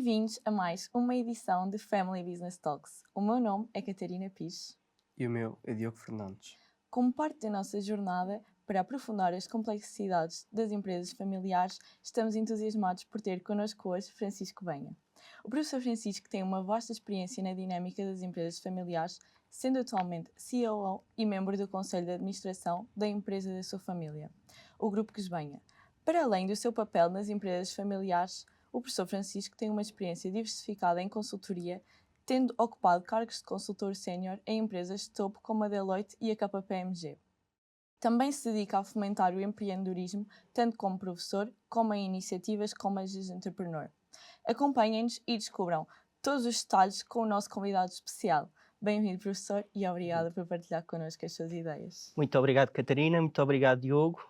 Bem-vindos a mais uma edição de Family Business Talks. O meu nome é Catarina Pires. E o meu é Diogo Fernandes. Como parte da nossa jornada para aprofundar as complexidades das empresas familiares, estamos entusiasmados por ter connosco hoje Francisco Benha. O professor Francisco tem uma vasta experiência na dinâmica das empresas familiares, sendo atualmente COO e membro do Conselho de Administração da empresa da sua família, o Grupo Quesbenha. Para além do seu papel nas empresas familiares, o professor Francisco tem uma experiência diversificada em consultoria, tendo ocupado cargos de consultor sénior em empresas de topo como a Deloitte e a KPMG. Também se dedica a fomentar o empreendedorismo, tanto como professor, como em iniciativas como as de Entrepreneur. Acompanhem-nos e descubram todos os detalhes com o nosso convidado especial. Bem-vindo, professor, e obrigada por partilhar connosco as suas ideias. Muito obrigado, Catarina. Muito obrigado, Diogo.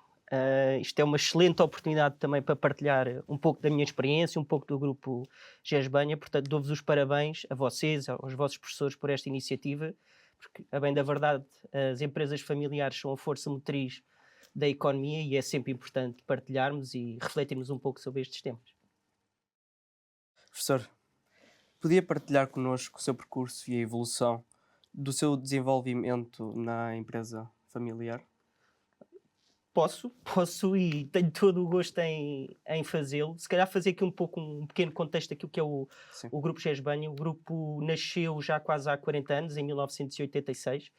Isto é uma excelente oportunidade também para partilhar um pouco da minha experiência, um pouco do grupo GES-Banha. Portanto, dou-vos os parabéns a vocês, aos vossos professores por esta iniciativa, porque, a bem da verdade, as empresas familiares são a força motriz da economia e é sempre importante partilharmos e refletirmos um pouco sobre estes temas. Professor, podia partilhar connosco o seu percurso e a evolução do seu desenvolvimento na empresa familiar? Posso e tenho todo o gosto em fazê-lo. Se calhar fazer aqui um pequeno contexto daquilo que é o Grupo GES-Banha. O grupo nasceu já quase há 40 anos, em 1986.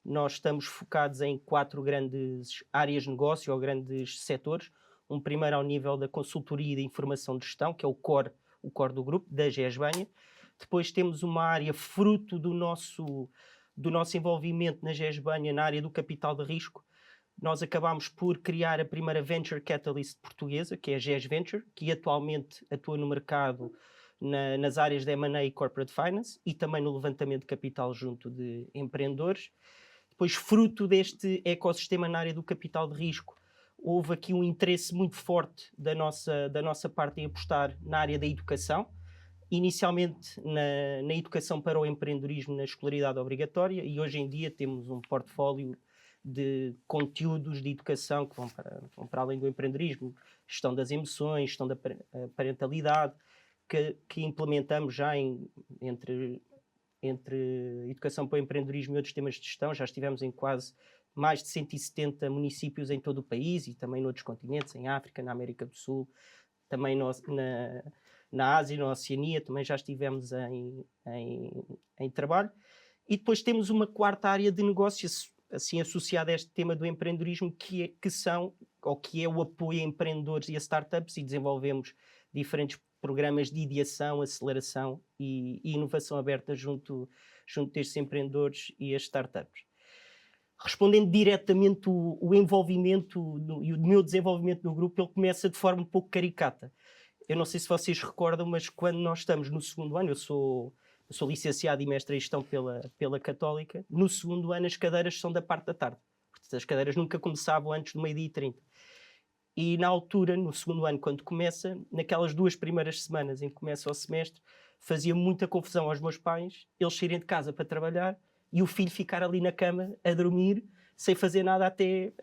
Nós estamos focados em 4 grandes áreas de negócio, ou grandes setores. Um primeiro ao nível da consultoria e da informação de gestão, que é o core do grupo, da GES-Banha. Depois temos uma área fruto do nosso envolvimento na GES-Banha, na área do capital de risco. Nós acabámos por criar a primeira Venture Catalyst portuguesa, que é a GES Venture, que atualmente atua no mercado nas áreas de M&A e Corporate Finance e também no levantamento de capital junto de empreendedores. Depois, fruto deste ecossistema na área do capital de risco, houve aqui um interesse muito forte da nossa parte em apostar na área da educação, inicialmente na educação para o empreendedorismo na escolaridade obrigatória, e hoje em dia temos um portfólio de conteúdos de educação que vão para além do empreendedorismo, gestão das emoções, gestão da parentalidade, que implementamos já entre educação para o empreendedorismo e outros temas de gestão. Já estivemos em quase mais de 170 municípios em todo o país e também noutros continentes, em África, na América do Sul, também na Ásia e na Oceania, também já estivemos em trabalho. E depois temos uma quarta área de negócios assim associada a este tema do empreendedorismo, que é o apoio a empreendedores e a startups, e desenvolvemos diferentes programas de ideação, aceleração e inovação aberta junto destes empreendedores e as startups. Respondendo diretamente o envolvimento e o meu desenvolvimento no grupo, ele começa de forma um pouco caricata. Eu não sei se vocês recordam, mas quando nós estamos no segundo ano, eu sou licenciado e mestre em gestão pela Católica. No segundo ano as cadeiras são da parte da tarde. Portanto, as cadeiras nunca começavam antes do 12h30. E na altura, no segundo ano, quando começa, naquelas 2 primeiras semanas em que começa o semestre, fazia muita confusão aos meus pais, eles saírem de casa para trabalhar e o filho ficar ali na cama a dormir, sem fazer nada até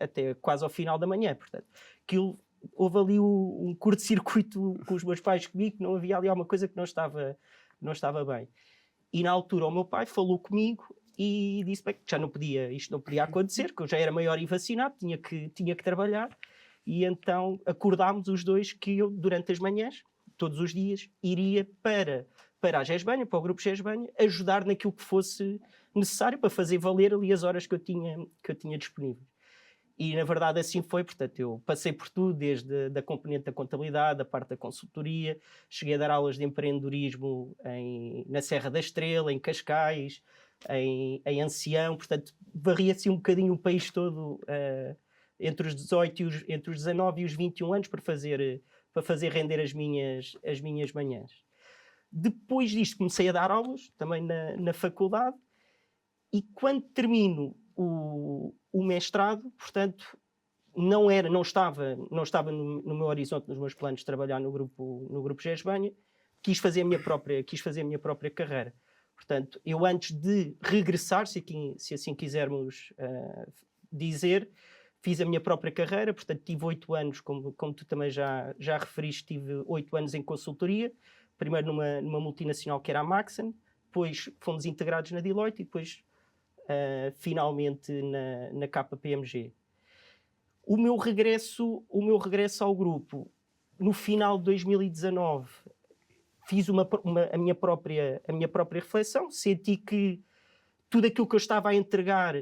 quase ao final da manhã. Portanto, houve ali um curto-circuito com os meus pais comigo, que não havia ali alguma coisa que não estava bem. E na altura o meu pai falou comigo e disse que já isto não podia acontecer, que eu já era maior e vacinado, tinha que trabalhar. E então acordámos os dois que eu, durante as manhãs, todos os dias, iria para a GES-Banha, para o grupo GES-Banha, ajudar naquilo que fosse necessário para fazer valer ali as horas que eu tinha disponíveis. E, na verdade, assim foi. Portanto, eu passei por tudo, desde a componente da contabilidade, a parte da consultoria, cheguei a dar aulas de empreendedorismo na Serra da Estrela, em Cascais, em Ancião. Portanto, varri assim um bocadinho o país todo entre os 19 e os 21 anos para fazer render as minhas manhãs. Depois disto, comecei a dar aulas, também na faculdade, e quando termino o mestrado, portanto, não estava no meu horizonte, nos meus planos de trabalhar no grupo GES-Banha, quis fazer a minha própria carreira. Portanto, eu antes de regressar, se assim quisermos dizer, fiz a minha própria carreira. Portanto, tive 8 anos, como tu também já referiste, tive 8 anos em consultoria. primeiro numa multinacional que era a Maxon, depois fomos integrados na Deloitte e depois finalmente na KPMG. O meu regresso ao grupo, no final de 2019, fiz a minha própria reflexão, senti que tudo aquilo que eu estava a entregar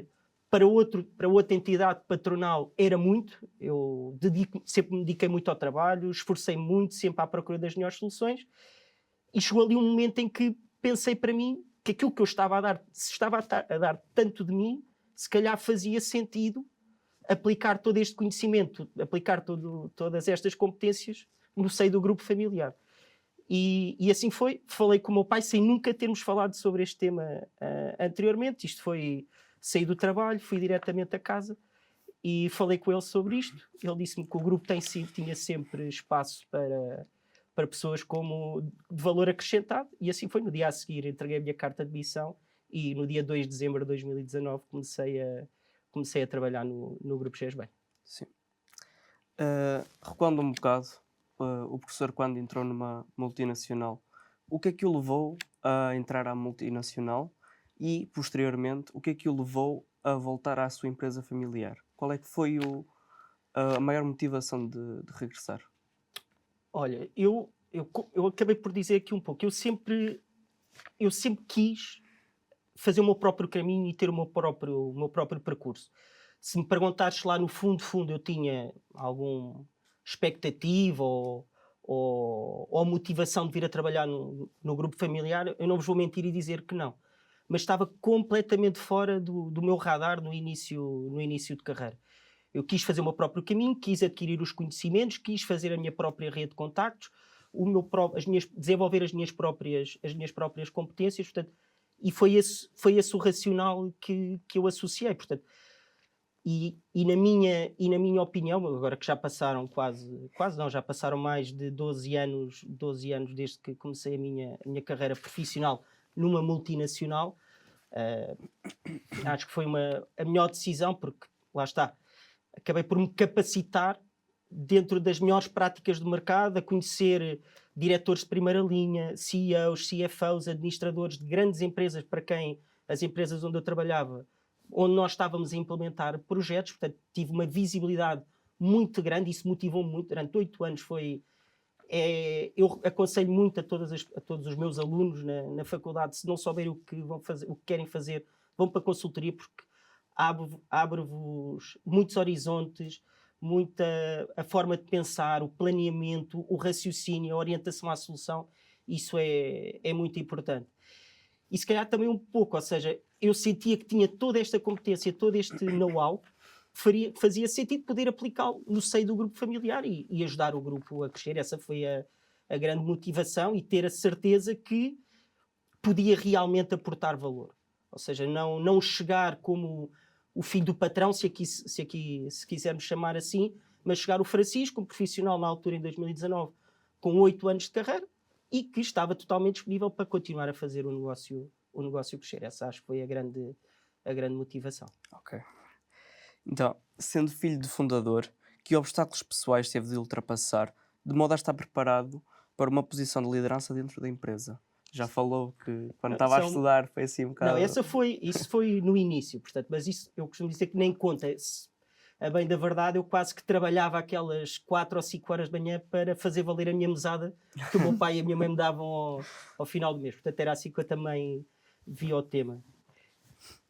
para outra entidade patronal era muito. Eu sempre me dediquei muito ao trabalho, esforcei muito, sempre à procura das melhores soluções, e chegou ali um momento em que pensei para mim que aquilo que eu estava a dar, se estava a dar tanto de mim, se calhar fazia sentido aplicar todo este conhecimento, aplicar todas estas competências no seio do grupo familiar. E assim foi. Falei com o meu pai sem nunca termos falado sobre este tema anteriormente. Isto foi... Saí do trabalho, fui diretamente a casa e falei com ele sobre isto. Ele disse-me que o grupo tinha sempre espaço para pessoas de valor acrescentado, e assim foi. No dia a seguir entreguei a minha carta de admissão e no dia 2 de dezembro de 2019 comecei a trabalhar no Grupo GESBANH. Sim. Recuando um bocado, o professor, quando entrou numa multinacional, o que é que o levou a entrar à multinacional? E, posteriormente, o que é que o levou a voltar à sua empresa familiar? Qual é que foi a maior motivação de regressar? Olha, eu acabei por dizer aqui um pouco. Eu sempre quis fazer o meu próprio caminho e ter o meu próprio percurso. Se me perguntares lá no fundo, eu tinha alguma expectativa ou motivação de vir a trabalhar no grupo familiar, eu não vos vou mentir e dizer que não. Mas estava completamente fora do meu radar no início de carreira. Eu quis fazer o meu próprio caminho, quis adquirir os conhecimentos, quis fazer a minha própria rede de contactos, desenvolver as minhas próprias competências, portanto, e foi esse o racional que eu associei, portanto. E na minha opinião, agora que já passaram já passaram mais de 12 anos desde que comecei a minha carreira profissional numa multinacional, acho que foi a melhor decisão, porque, lá está, acabei por me capacitar dentro das melhores práticas do mercado, a conhecer diretores de primeira linha, CEOs, CFOs, administradores de grandes empresas, para quem as empresas onde eu trabalhava, onde nós estávamos a implementar projetos, portanto, tive uma visibilidade muito grande, isso motivou-me muito. Durante 8 anos eu aconselho muito a todos os meus alunos na faculdade, se não souberem o que querem fazer, vão para a consultoria, porque abre-vos muitos horizontes, a forma de pensar, o planeamento, o raciocínio, a orientação à solução. Isso é muito importante. E se calhar também um pouco, ou seja, eu sentia que tinha toda esta competência, todo este know-how, fazia sentido poder aplicá-lo no seio do grupo familiar e ajudar o grupo a crescer. Essa foi a grande motivação, e ter a certeza que podia realmente aportar valor. Ou seja, não chegar como o filho do patrão, se quisermos chamar assim, mas chegar o Francisco, um profissional na altura, em 2019, com 8 anos de carreira, e que estava totalmente disponível para continuar a fazer o negócio crescer. Essa acho que foi a grande motivação. Ok. Então, sendo filho de fundador, que obstáculos pessoais teve de ultrapassar, de modo a estar preparado para uma posição de liderança dentro da empresa? Já falou que quando estava a estudar foi assim um bocado... Não, isso foi no início, portanto, mas isso eu costumo dizer que nem conta. A bem da verdade, eu quase que trabalhava aquelas 4 ou 5 horas da manhã para fazer valer a minha mesada que o meu pai e a minha mãe me davam ao final do mês. Portanto, era assim que eu também via o tema.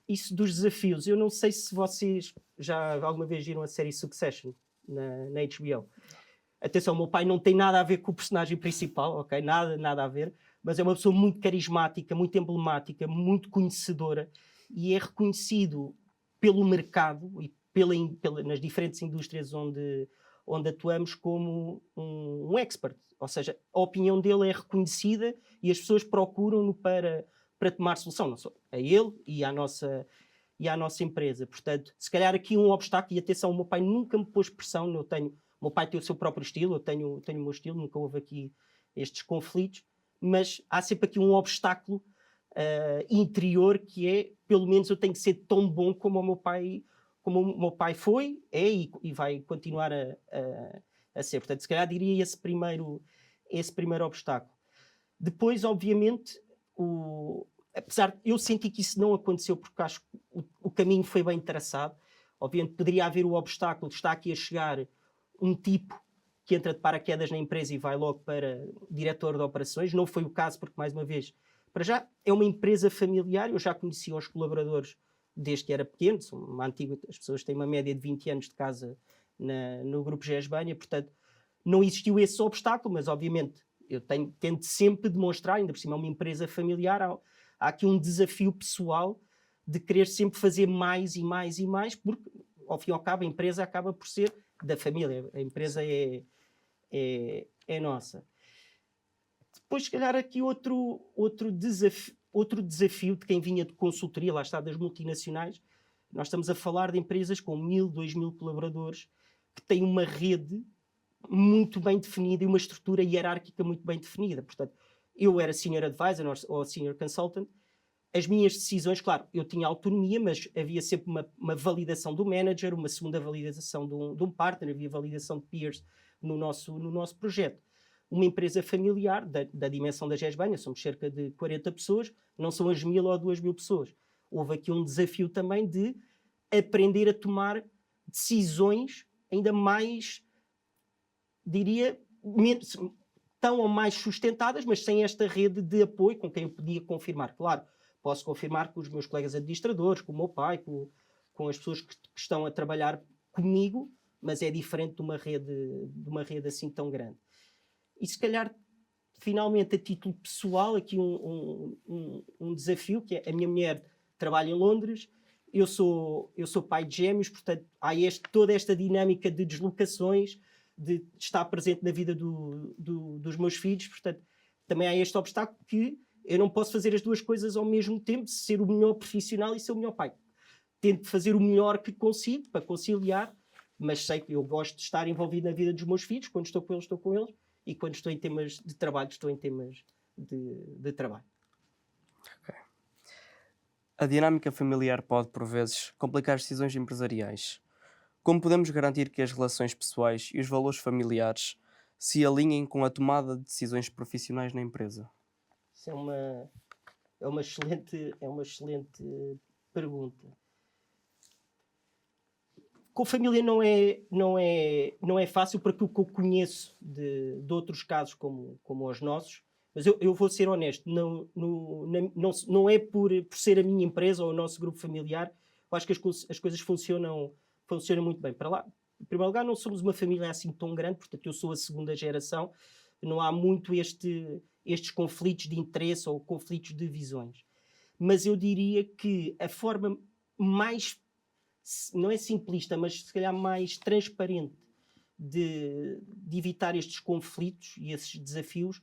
Isso dos desafios, eu não sei se vocês já alguma vez viram a série Succession na HBO. Atenção, o meu pai não tem nada a ver com o personagem principal, ok? Nada a ver, mas é uma pessoa muito carismática, muito emblemática, muito conhecedora, e é reconhecido pelo mercado e nas diferentes indústrias onde atuamos como um expert. Ou seja, a opinião dele é reconhecida e as pessoas procuram-no para tomar solução, não só a ele e à nossa empresa. Portanto, se calhar aqui um obstáculo, e atenção, o meu pai nunca me pôs pressão, o meu pai tem o seu próprio estilo, eu tenho o meu estilo, nunca houve aqui estes conflitos, mas há sempre aqui um obstáculo interior, que é, pelo menos eu tenho que ser tão bom como o meu pai foi, e vai continuar a ser. Portanto, se calhar diria esse primeiro obstáculo. Depois, obviamente, apesar de eu sentir que isso não aconteceu, porque acho que o caminho foi bem traçado, obviamente poderia haver o obstáculo de estar aqui a chegar um tipo que entra de paraquedas na empresa e vai logo para diretor de operações. Não foi o caso, porque, mais uma vez, para já é uma empresa familiar. Eu já conhecia os colaboradores desde que era pequeno, são uma antiga, as pessoas têm uma média de 20 anos de casa no grupo GESBANHA, portanto não existiu esse obstáculo, mas obviamente eu tento sempre demonstrar, ainda por cima é uma empresa familiar, há aqui um desafio pessoal de querer sempre fazer mais e mais e mais, porque ao fim e ao cabo a empresa acaba por ser da família, a empresa é nossa. Depois, se calhar, aqui outro desafio de quem vinha de consultoria, lá está, das multinacionais. Nós estamos a falar de empresas com 1.000, 2.000 colaboradores que têm uma rede muito bem definida e uma estrutura hierárquica muito bem definida. Portanto, eu era Senior Advisor ou Senior Consultant. As minhas decisões, claro, eu tinha autonomia, mas havia sempre uma validação do manager, uma segunda validação de um partner, havia validação de peers no nosso projeto. Uma empresa familiar da dimensão da GESBANHA, somos cerca de 40 pessoas, não são as 1.000 ou 2.000 pessoas. Houve aqui um desafio também de aprender a tomar decisões ainda mais, diria, tão ou mais sustentadas, mas sem esta rede de apoio com quem eu podia confirmar. Claro, posso confirmar com os meus colegas administradores, com o meu pai, com as pessoas que estão a trabalhar comigo, mas é diferente de uma rede assim tão grande. E se calhar, finalmente, a título pessoal, aqui um desafio, que é a minha mulher trabalha em Londres, eu sou pai de gêmeos, portanto, há toda esta dinâmica de deslocações, de estar presente na vida dos meus filhos, portanto, também há este obstáculo que eu não posso fazer as duas coisas ao mesmo tempo, ser o melhor profissional e ser o melhor pai. Tento fazer o melhor que consigo para conciliar, mas sei que eu gosto de estar envolvido na vida dos meus filhos. Quando estou com eles, e quando estou em temas de trabalho, estou em temas de trabalho. Okay. A dinâmica familiar pode, por vezes, complicar as decisões empresariais. Como podemos garantir que as relações pessoais e os valores familiares se alinhem com a tomada de decisões profissionais na empresa? Isso é uma excelente pergunta. Com a família não é fácil, para aquilo que eu conheço de outros casos como os nossos, mas eu vou ser honesto, não é por ser a minha empresa ou o nosso grupo familiar. Eu acho que as coisas funcionam muito bem. Para lá, em primeiro lugar, não somos uma família assim tão grande, portanto eu sou a segunda geração, não há muito estes conflitos de interesse ou conflitos de visões. Mas eu diria que a forma mais, não é simplista, mas se calhar mais transparente de evitar estes conflitos e esses desafios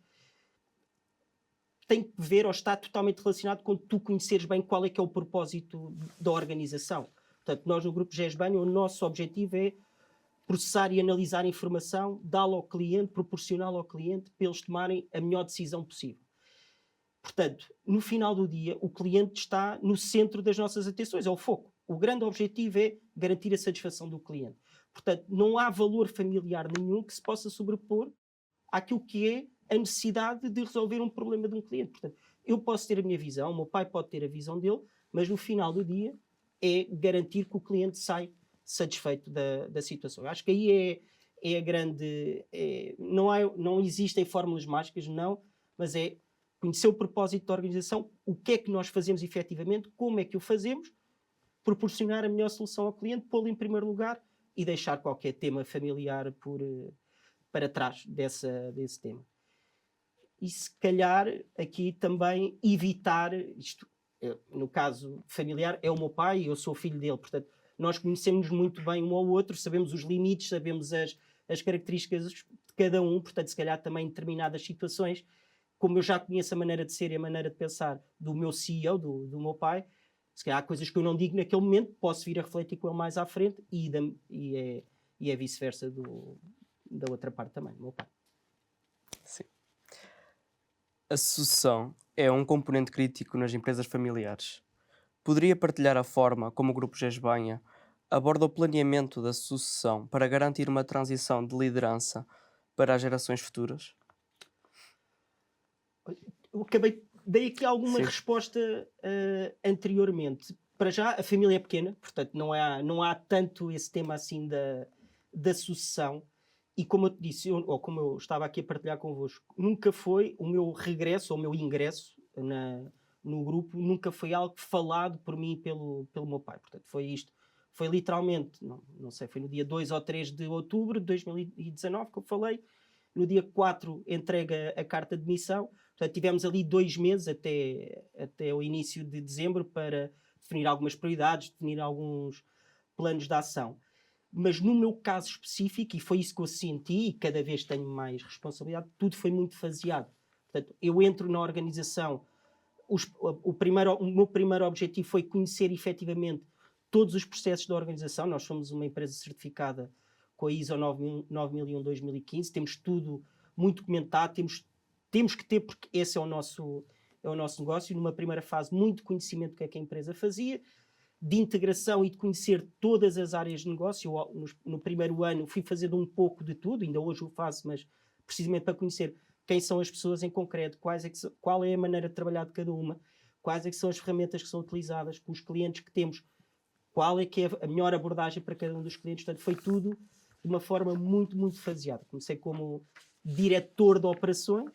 tem que ver ou está totalmente relacionado com tu conheceres bem qual é que é o propósito da organização. Portanto, nós no grupo GESBANHA, o nosso objetivo é processar e analisar a informação, dá-la ao cliente, proporcioná-la ao cliente para eles tomarem a melhor decisão possível. Portanto, no final do dia, o cliente está no centro das nossas atenções, é o foco. O grande objetivo é garantir a satisfação do cliente. Portanto, não há valor familiar nenhum que se possa sobrepor àquilo que é a necessidade de resolver um problema de um cliente. Portanto, eu posso ter a minha visão, o meu pai pode ter a visão dele, mas no final do dia é garantir que o cliente sai satisfeito da situação. Eu acho que aí é a grande... não existem fórmulas mágicas, não, mas é conhecer o propósito da organização, o que é que nós fazemos efetivamente, como é que o fazemos, proporcionar a melhor solução ao cliente, pô-lo em primeiro lugar e deixar qualquer tema familiar para trás desse tema. E se calhar aqui também evitar, isto no caso familiar é o meu pai e eu sou filho dele, portanto nós conhecemos muito bem um ao outro, sabemos os limites, sabemos as características de cada um, portanto se calhar também em determinadas situações, como eu já conheço a maneira de ser e a maneira de pensar do meu CEO, do meu pai, se calhar há coisas que eu não digo naquele momento, posso vir a refletir com ele mais à frente e é vice-versa da outra parte também, do meu pai. Sim. A sucessão é um componente crítico nas empresas familiares. Poderia partilhar a forma como o Grupo GESBANHA aborda o planeamento da sucessão para garantir uma transição de liderança para as gerações futuras? eu dei aqui alguma Sim. resposta anteriormente. Para já, a família é pequena, portanto não há tanto esse tema assim da sucessão. E como eu te disse, ou como eu estava aqui a partilhar convosco, nunca foi o meu regresso ou o meu ingresso no grupo, nunca foi algo falado por mim e pelo meu pai. Portanto, foi isto. Foi literalmente, não sei, foi no dia 2 ou 3 de outubro de 2019 que eu falei. No dia 4 entrega a carta de demissão. Portanto, tivemos ali 2 meses até o início de dezembro para definir algumas prioridades, definir alguns planos de ação. Mas no meu caso específico, e foi isso que eu senti, e cada vez tenho mais responsabilidade, tudo foi muito faseado. Portanto, eu entro na organização, o meu primeiro objetivo foi conhecer efetivamente todos os processos da organização. Nós somos uma empresa certificada com a ISO 9001-2015, temos tudo muito documentado, temos que ter, porque esse é o nosso negócio. Numa primeira fase, muito conhecimento do que é que a empresa fazia, de integração e de conhecer todas as áreas de negócio. No primeiro ano fui fazendo um pouco de tudo, ainda hoje o faço, mas precisamente para conhecer quem são as pessoas em concreto, qual é a maneira de trabalhar de cada uma, quais é que são as ferramentas que são utilizadas, com os clientes que temos, qual é que é a melhor abordagem para cada um dos clientes. Portanto, foi tudo de uma forma muito, muito faseada. Comecei como diretor de operações,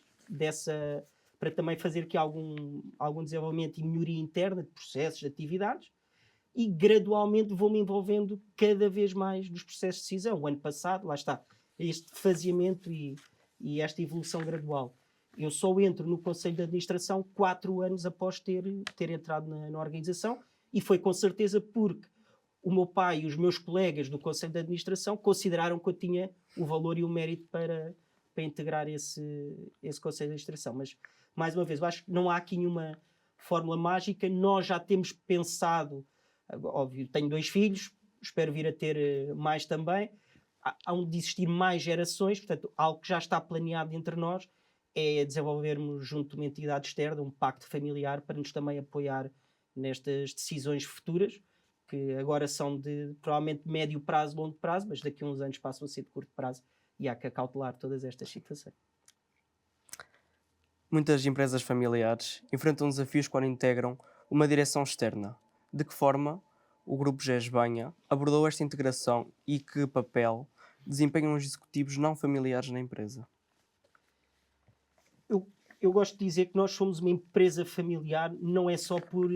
para também fazer aqui algum desenvolvimento e melhoria interna de processos, de atividades, e gradualmente vou-me envolvendo cada vez mais nos processos de decisão. O ano passado, lá está, este faseamento e esta evolução gradual. Eu só entro no Conselho de Administração 4 anos após ter entrado na organização, e foi com certeza porque o meu pai e os meus colegas do Conselho de Administração consideraram que eu tinha o valor e o mérito para integrar esse Conselho de Administração. Mas, mais uma vez, eu acho que não há aqui nenhuma fórmula mágica. Nós já temos pensado, óbvio, tenho 2 filhos, espero vir a ter mais também. Há de existir mais gerações, portanto, algo que já está planeado entre nós é desenvolvermos junto de uma entidade externa um pacto familiar para nos também apoiar nestas decisões futuras, que agora são de provavelmente médio prazo, longo prazo, mas daqui a uns anos passam a ser de curto prazo, e há que acautelar todas estas situações. Muitas empresas familiares enfrentam desafios quando integram uma direção externa. De que forma o Grupo GES-Banha abordou esta integração e que papel desempenham os executivos não familiares na empresa? Eu gosto de dizer que nós somos uma empresa familiar, não é só por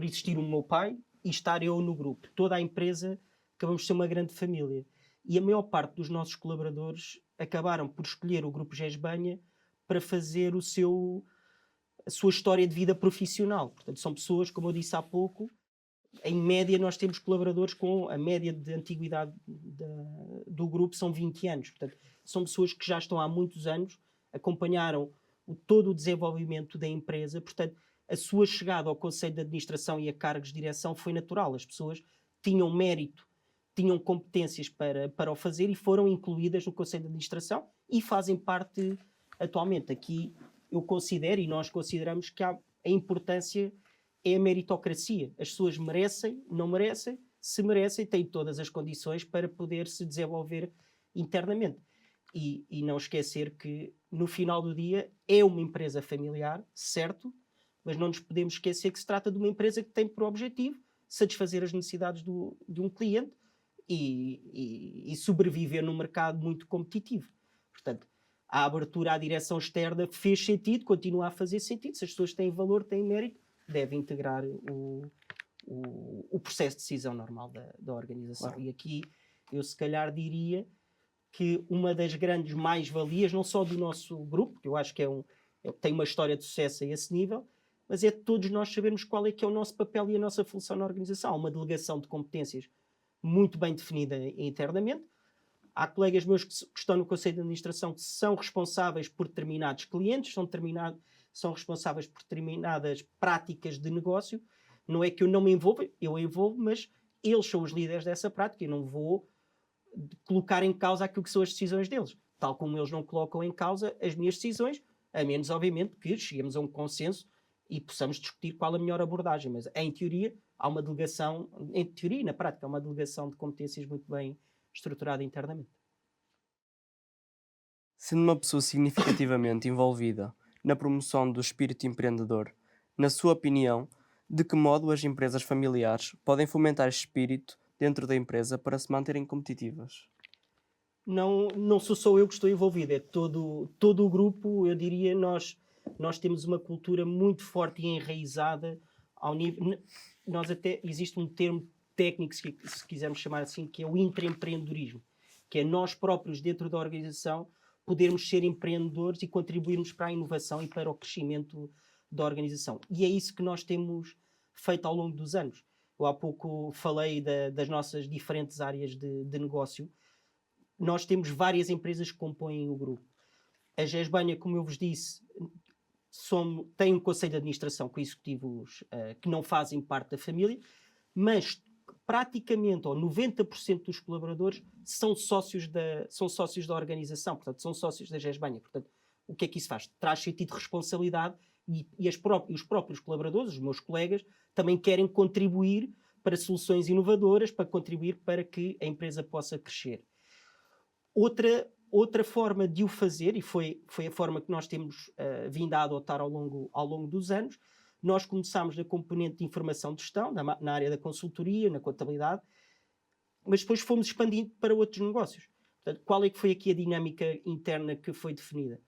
existir o meu pai e estar eu no grupo. Toda a empresa acabamos de ser uma grande família. E a maior parte dos nossos colaboradores acabaram por escolher o Grupo GES-Banha para fazer a sua história de vida profissional. Portanto, são pessoas, como eu disse há pouco, em média nós temos colaboradores com a média de antiguidade do grupo são 20 anos. Portanto, são pessoas que já estão há muitos anos, acompanharam todo o desenvolvimento da empresa. Portanto, a sua chegada ao Conselho de Administração e a cargos de direção foi natural. As pessoas tinham mérito, tinham competências para o fazer e foram incluídas no Conselho de Administração e fazem parte atualmente. Aqui eu considero, e nós consideramos, que a importância é a meritocracia. As pessoas merecem, não merecem, se merecem, têm todas as condições para poder se desenvolver internamente. E não esquecer que, no final do dia, é uma empresa familiar, certo, mas não nos podemos esquecer que se trata de uma empresa que tem por objetivo satisfazer as necessidades de um cliente e sobreviver num mercado muito competitivo. Portanto, a abertura à direção externa fez sentido, continua a fazer sentido. Se as pessoas têm valor, têm mérito, devem integrar o processo de decisão normal da organização. Claro. E aqui eu se calhar diria que uma das grandes mais-valias, não só do nosso grupo, que eu acho que tem uma história de sucesso a esse nível, mas é de todos nós sabermos qual é que é o nosso papel e a nossa função na organização. Há uma delegação de competências muito bem definida internamente. Há colegas meus que estão no Conselho de Administração que são responsáveis por determinados clientes, são responsáveis por determinadas práticas de negócio. Não é que eu não me envolva, eu envolvo, mas eles são os líderes dessa prática. Eu não vou colocar em causa aquilo que são as decisões deles, tal como eles não colocam em causa as minhas decisões, a menos, obviamente, que cheguemos a um consenso e possamos discutir qual a melhor abordagem. Mas, em teoria, há uma delegação, em teoria e na prática, há uma delegação de competências muito bem estruturada internamente. Sendo uma pessoa significativamente envolvida na promoção do espírito empreendedor. Na sua opinião, de que modo as empresas familiares podem fomentar este espírito dentro da empresa para se manterem competitivas? Não sou só eu que estou envolvido, é todo o grupo. Eu diria, nós temos uma cultura muito forte e enraizada ao nível... Nós até, existe um termo técnico, se quisermos chamar assim, que é o intraempreendedorismo, que é nós próprios dentro da organização podermos ser empreendedores e contribuirmos para a inovação e para o crescimento da organização. E é isso que nós temos feito ao longo dos anos. Eu há pouco falei das nossas diferentes áreas de negócio. Nós temos várias empresas que compõem o grupo. A GESBanha, como eu vos disse, tem um conselho de administração com executivos que não fazem parte da família, mas praticamente, ou 90% dos colaboradores são sócios da organização, portanto, são sócios da GESBanha. Portanto, o que é que isso faz? Traz sentido de responsabilidade e os próprios colaboradores, os meus colegas, também querem contribuir para soluções inovadoras, para contribuir para que a empresa possa crescer. Outra forma de o fazer, e foi a forma que nós temos vindo a adotar ao longo dos anos, nós começámos na componente de informação de gestão, na área da consultoria, na contabilidade, mas depois fomos expandindo para outros negócios. Portanto, qual é que foi aqui a dinâmica interna que foi definida?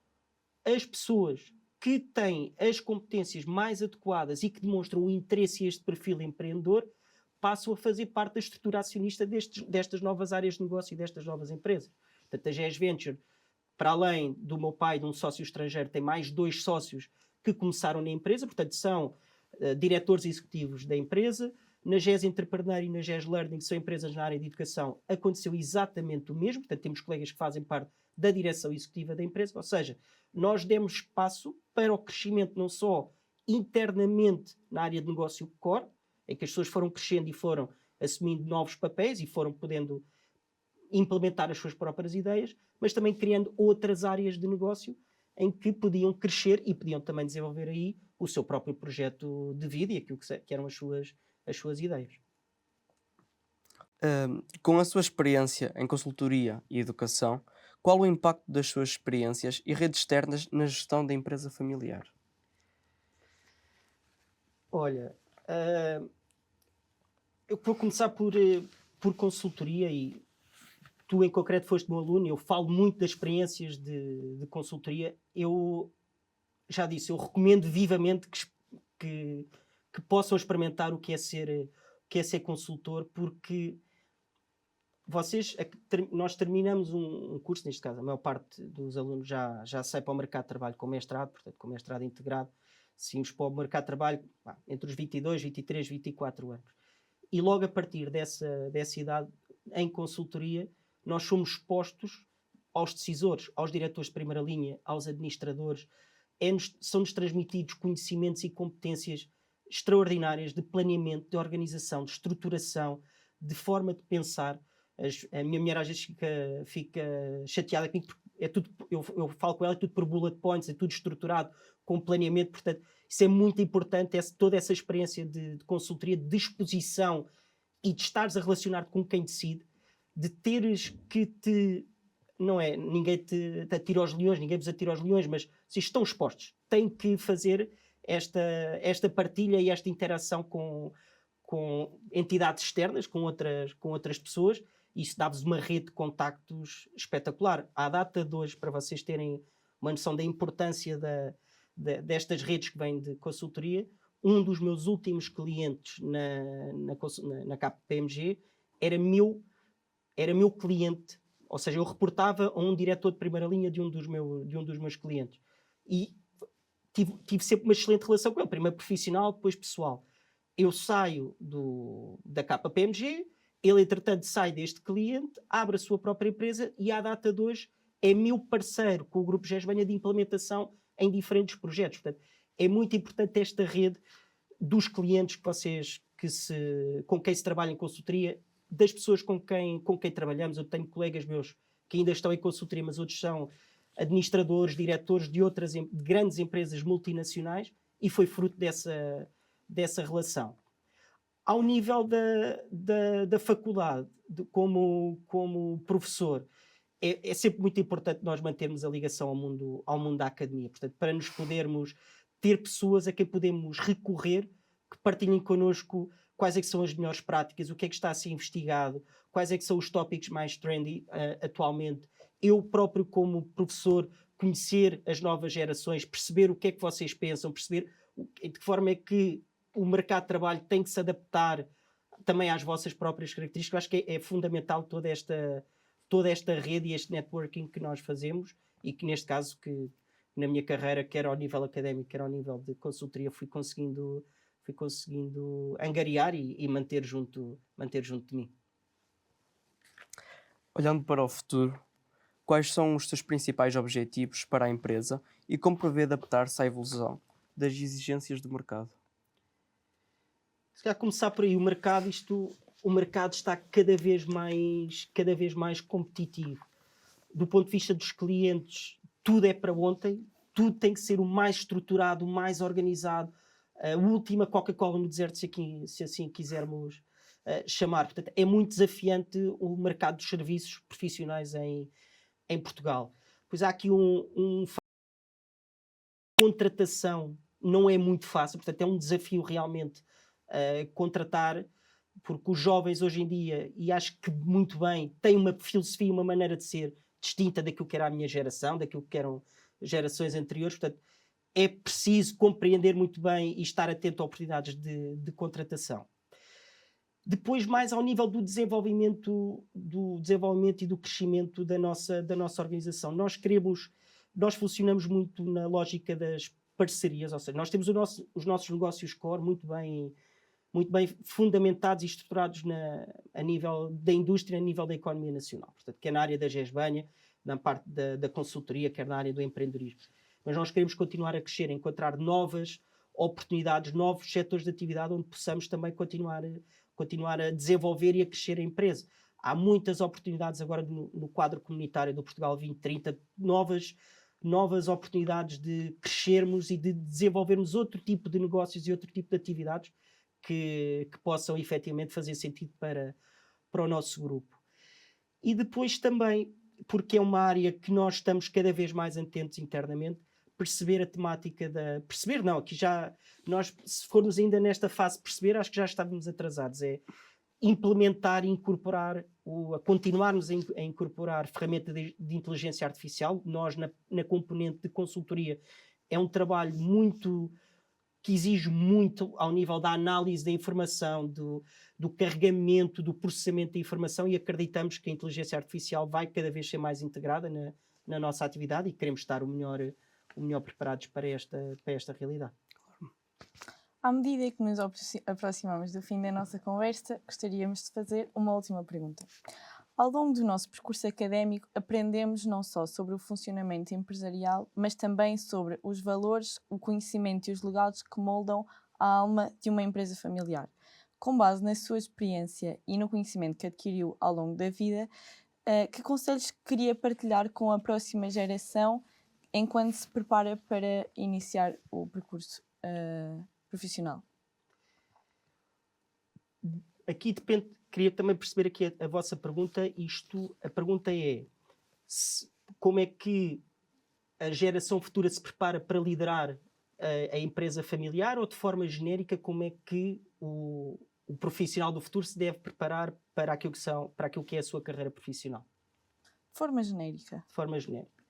As pessoas que têm as competências mais adequadas e que demonstram o interesse e este perfil empreendedor passam a fazer parte da estrutura acionista destas novas áreas de negócio e destas novas empresas. Portanto, a GES Venture, para além do meu pai, de um sócio estrangeiro, tem mais 2 sócios que começaram na empresa, portanto, são diretores executivos da empresa. Na GES Entrepreneur e na GES Learning, são empresas na área de educação, aconteceu exatamente o mesmo. Portanto, temos colegas que fazem parte da direção executiva da empresa, ou seja, nós demos espaço para o crescimento não só internamente na área de negócio core, em que as pessoas foram crescendo e foram assumindo novos papéis e foram podendo implementar as suas próprias ideias, mas também criando outras áreas de negócio em que podiam crescer e podiam também desenvolver aí o seu próprio projeto de vida e aquilo que eram as suas ideias. Com a sua experiência em consultoria e educação, qual o impacto das suas experiências e redes externas na gestão da empresa familiar? Olha, eu vou começar por consultoria, e tu em concreto foste meu aluno. Eu falo muito das experiências de consultoria. Eu já disse, eu recomendo vivamente que possam experimentar o que é ser consultor, porque nós terminamos um curso, neste caso a maior parte dos alunos já sai para o mercado de trabalho com mestrado, portanto com mestrado integrado, seguimos para o mercado de trabalho entre os 22, 23, 24 anos. E logo a partir dessa idade, em consultoria, nós somos expostos aos decisores, aos diretores de primeira linha, aos administradores. São-nos transmitidos conhecimentos e competências extraordinárias de planeamento, de organização, de estruturação, de forma de pensar. A minha mulher às vezes fica chateada comigo, porque eu falo com ela, é tudo por bullet points, é tudo estruturado com planeamento. Portanto, isso é muito importante, toda essa experiência de consultoria, de exposição e de estares a relacionar-te com quem decide, de teres que ninguém te atira aos leões, ninguém vos atira aos leões, mas se estão expostos, têm que fazer esta partilha e esta interação com entidades externas, com outras pessoas. Isso dá-vos uma rede de contactos espetacular. À data de hoje, para vocês terem uma noção da importância destas redes que vêm de consultoria, um dos meus últimos clientes na KPMG era meu cliente, ou seja, eu reportava a um diretor de primeira linha de um dos meus clientes. E tive sempre uma excelente relação com ele, primeiro profissional, depois pessoal. Eu saio da KPMG, ele entretanto sai deste cliente, abre a sua própria empresa e à data de hoje é meu parceiro com o Grupo GESBanha de implementação em diferentes projetos. Portanto, é muito importante esta rede dos clientes com quem se trabalha em consultoria, das pessoas com quem trabalhamos. Eu tenho colegas meus que ainda estão em consultoria, mas outros são administradores, diretores de grandes empresas multinacionais, e foi fruto dessa relação. Ao nível da faculdade, como professor, é sempre muito importante nós mantermos a ligação ao mundo da academia, portanto, para nos podermos ter pessoas a quem podemos recorrer, que partilhem connosco quais é que são as melhores práticas, o que é que está a ser investigado, quais é que são os tópicos mais trendy atualmente. Eu próprio, como professor, conhecer as novas gerações, perceber o que é que vocês pensam, perceber de que forma é que o mercado de trabalho tem que se adaptar também às vossas próprias características. Eu acho que é fundamental toda esta rede e este networking que nós fazemos e que, neste caso, que na minha carreira, quer ao nível académico, quer ao nível de consultoria, fui conseguindo angariar e manter junto de mim. Olhando para o futuro, quais são os seus principais objetivos para a empresa e como prevê adaptar-se à evolução das exigências do mercado? Se calhar começar por aí, o mercado está cada vez mais competitivo. Do ponto de vista dos clientes, tudo é para ontem, tudo tem que ser o mais estruturado, o mais organizado, a última Coca-Cola no deserto, se assim quisermos chamar. Portanto, é muito desafiante o mercado dos serviços profissionais em Portugal. Pois há aqui contratação não é muito fácil, portanto é um desafio realmente contratar, porque os jovens hoje em dia, e acho que muito bem, têm uma filosofia, uma maneira de ser distinta daquilo que era a minha geração, daquilo que eram gerações anteriores, portanto é preciso compreender muito bem e estar atento a oportunidades de contratação. Depois, mais ao nível do desenvolvimento e do crescimento da nossa organização. Nós funcionamos muito na lógica das parcerias, ou seja, nós temos os nossos negócios core muito bem fundamentados e estruturados a nível da indústria, a nível da economia nacional. Portanto, quer na área da GESBANHA, na parte da consultoria, quer na área do empreendedorismo. Mas nós queremos continuar a crescer, encontrar novas oportunidades, novos setores de atividade onde possamos também continuar a desenvolver e a crescer a empresa. Há muitas oportunidades agora no quadro comunitário do Portugal 2030, novas oportunidades de crescermos e de desenvolvermos outro tipo de negócios e outro tipo de atividades que possam efetivamente fazer sentido para o nosso grupo. E depois também, porque é uma área que nós estamos cada vez mais atentos internamente, perceber a temática aqui já, nós, se formos ainda nesta fase de perceber, acho que já estávamos atrasados, é implementar e incorporar, continuarmos a incorporar ferramenta de inteligência artificial. Nós, na componente de consultoria, é um trabalho que exige muito ao nível da análise da informação, do carregamento, do processamento da informação, e acreditamos que a inteligência artificial vai cada vez ser mais integrada na nossa atividade e queremos estar o melhor preparados para esta realidade. À medida que nos aproximamos do fim da nossa conversa, gostaríamos de fazer uma última pergunta. Ao longo do nosso percurso académico, aprendemos não só sobre o funcionamento empresarial, mas também sobre os valores, o conhecimento e os legados que moldam a alma de uma empresa familiar. Com base na sua experiência e no conhecimento que adquiriu ao longo da vida, que conselhos queria partilhar com a próxima geração enquanto se prepara para iniciar o percurso profissional? Aqui depende, queria também perceber aqui a vossa pergunta. A pergunta é como é que a geração futura se prepara para liderar a empresa familiar, ou de forma genérica, como é que o profissional do futuro se deve preparar para aquilo que é a sua carreira profissional? De forma genérica. De forma genérica.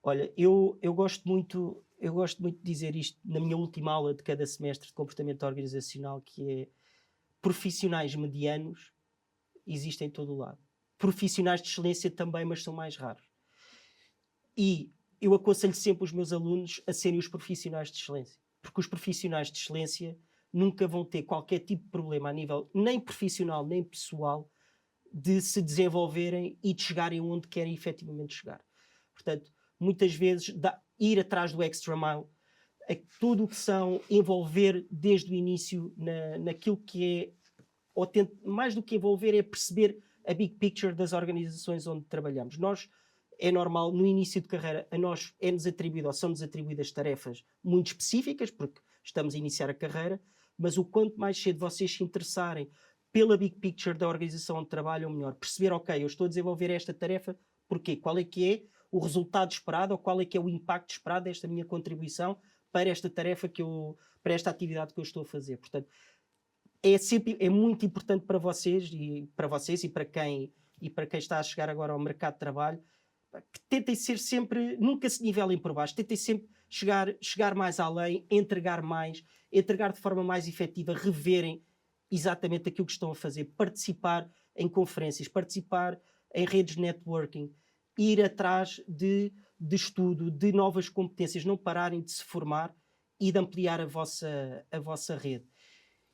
Olha, eu gosto muito de dizer isto na minha última aula de cada semestre de comportamento organizacional, que é: profissionais medianos existem em todo o lado. Profissionais de excelência também, mas são mais raros. E eu aconselho sempre os meus alunos a serem os profissionais de excelência, porque os profissionais de excelência nunca vão ter qualquer tipo de problema a nível nem profissional nem pessoal de se desenvolverem e de chegarem onde querem efetivamente chegar. Portanto, muitas vezes ir atrás do extra mile, tudo o que são envolver desde o início naquilo que é, mais do que envolver, é perceber a big picture das organizações onde trabalhamos. É normal, no início de carreira, a nós são-nos atribuídas tarefas muito específicas, porque estamos a iniciar a carreira, mas o quanto mais cedo vocês se interessarem pela big picture da organização onde trabalham, melhor. Perceber, ok, eu estou a desenvolver esta tarefa Porquê? Qual é que é o resultado esperado ou qual é que é o impacto esperado desta minha contribuição para esta tarefa para esta atividade que eu estou a fazer. Portanto, é muito importante para vocês e para quem está a chegar agora ao mercado de trabalho, que tentem ser sempre, nunca se nivelem por baixo, tentem sempre chegar mais além, entregar de forma mais efetiva, reverem exatamente aquilo que estão a fazer, participar em conferências, participar em redes de networking, ir atrás de estudo, de novas competências, não pararem de se formar e de ampliar a vossa rede.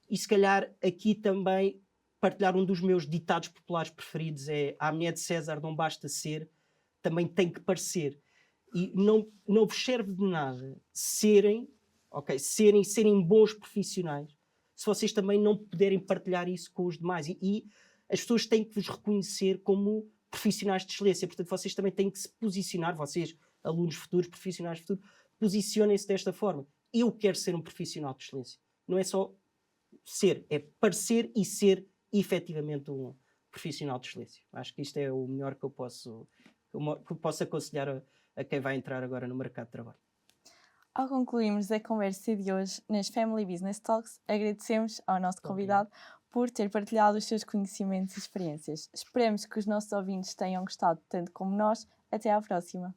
E se calhar aqui também partilhar um dos meus ditados populares preferidos é: à mulher de César não basta ser, também tem que parecer. E não vos serve de nada serem bons profissionais se vocês também não puderem partilhar isso com os demais. E as pessoas têm que vos reconhecer como profissionais de excelência. Portanto, vocês também têm que se posicionar, vocês, alunos futuros, profissionais futuros, posicionem-se desta forma. Eu quero ser um profissional de excelência. Não é só ser, é parecer e ser efetivamente um profissional de excelência. Acho que isto é o melhor que eu posso aconselhar a quem vai entrar agora no mercado de trabalho. Ao concluirmos a conversa de hoje nas Family Business Talks, agradecemos ao nosso convidado por ter partilhado os seus conhecimentos e experiências. Esperemos que os nossos ouvintes tenham gostado tanto como nós. Até à próxima!